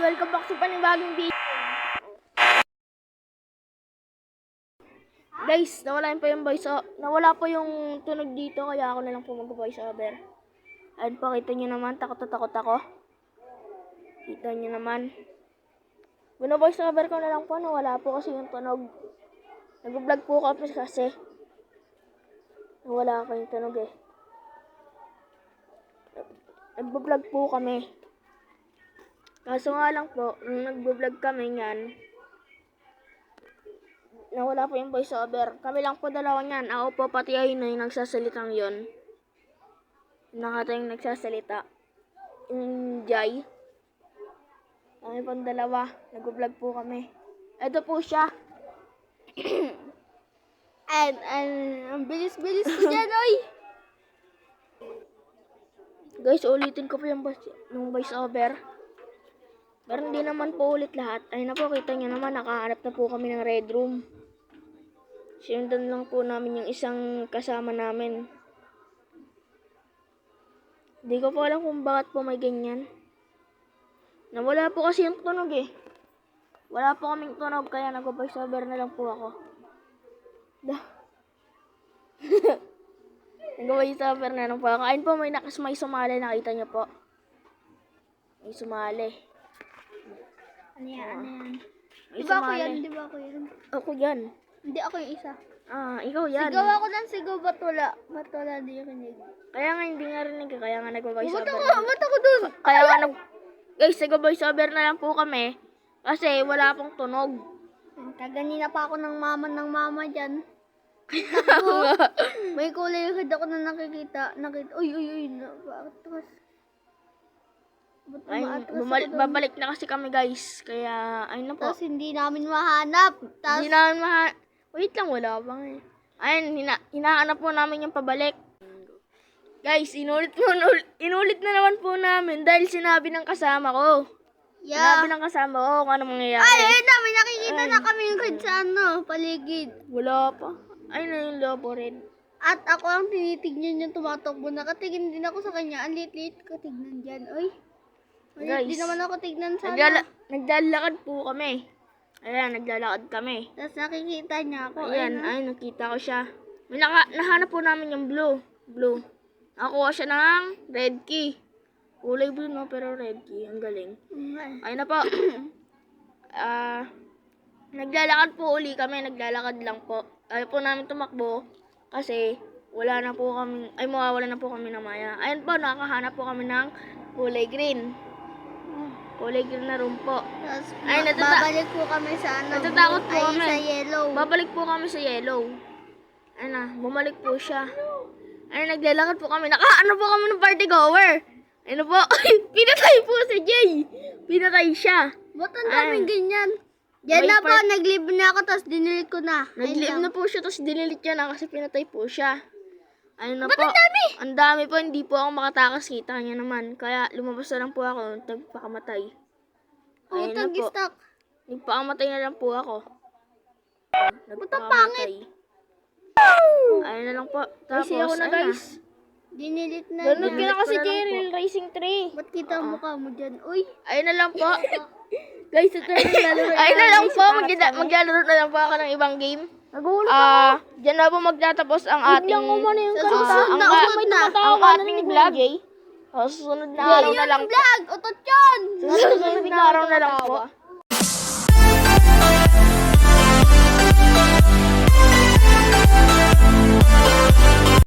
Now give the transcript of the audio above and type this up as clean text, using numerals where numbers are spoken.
welcome back sa panibagong video. Guys, nawala po yung tunog dito, kaya ako na lang po mag-voice over. Ayun po, kita nyo naman, takot na takot ako. Kita nyo naman. Bino-voice over ko na lang po, nawala po kasi yung tunog. Nag-vlog po kami kasi nawala ko yung tunog eh. Nag-vlog po kami. Kaso nga lang po, nung nag-vlog kami yan, nawala po yung voice over. Kami lang po dalawa niyan. Ako po pati ayun na yung nagsasalitang yun. Nakata yung nagsasalita. Yung Jai. Kami po dalawa. Nag-vlog po kami. Ito po siya. And ang bilis-bilis ko dyan, oy! Guys, ulitin ko po yung voice over. Pero hindi naman po ulit lahat. Ayun na po, kita nyo naman, nakahanap na po kami ng red room. Sinundan lang po namin yung isang kasama namin. Hindi ko po alam kung bakit po may ganyan. Nawala po kasi yung tunog eh. Wala po kaming tunog, kaya nag-voice over na lang po ako. Nag-voice over na lang po ako. Ayun po, may sumali, nakita nyo po. May sumali. Ano yan? May Diba ako sumali. yan? Diba ako yan? Ako yan. Hindi ako yung isa. Ikaw yan. Sigaw ako ng sigaw, ba't wala di rinig? Kaya nga hindi nga rinig, kaya nga nag-voice Ba't over. ba't ako dun? Kaya nga guys, nag-voice over na lang po kami. Kasi wala pong tunog. Kaganina pa ako ng mama dyan. May kulay yung head ako na nakikita. Uy. Bakit Ay, babalik na kasi kami guys. Kaya, ayun na po. Tapos hindi namin mahanap. Hindi namin wait lang, wala pa nga eh. Ayun, hinahanap po namin yung pabalik. Guys, inulit na naman po namin dahil sinabi ng kasama ko. Yeah. Sinabi ng kasama ko kung ano mangyayari. Ay, namin nakikita na kami yung red sa paligid. Wala pa. Ayun na yung lobo red. At ako ang tinitignan yung tumatakbo. Nakatingin din ako sa kanya. Ang liit-liit ko tignan dyan. Uy. Guys, Hindi naman ako tignan sa naglalakad po kami. Ayan, naglalakad kami. Tapos nakikita niya ako. Ayan, nakita ko siya. May nahanap po namin yung blue. Nakuha siya ng red key. Kulay blue no, pero red key. Ang galing. Ayun na po. Naglalakad po uli kami. Naglalakad lang po. Ayaw po namin tumakbo. Kasi wala na po kami. Mawawala na po kami ng maya. Ayun po, nakahanap po kami ng kulay green. Kulay green na room po. Tapos Ay, babalik po kami sa natatakot po kami. sa yellow. Babalik po kami sa yellow. Ayun na, bumalik po siya. Ayun, naglalakad po kami. Nakaano po kami ng party goer. Ayun po. Pinatay po si Jay. Pinatay siya. Ba't ang daming ganyan? Yan na po, nag-live na ako, tapos dinilit ko na. Nag-live na po siya, tapos dinilit niya na kasi pinatay po siya. Ayun na Ba't po. ang dami? Ang dami po, hindi po ako makatakas, kita niya naman. Kaya lumabas na lang po ako, nagpakamatay. Ayun na po. Stuck. Nagpakamatay na lang po ako. Ba't ang pangit? Ayun na lang po. Tapos, ako na guys. Dinilit na. Download ka na kasi Jerry Racing 3. Ba't kita ang mukha mo dyan? Uy. Ayun na lang po. Guys, ito yung lalaro. Ayun na lang po. Maglalaro na lang po ako ng ibang game. Diyan na po magtatapos ang ating ang ating vlog. Susunod na araw na lang po. Vlog! Utot yun! Susunod na araw na lang po.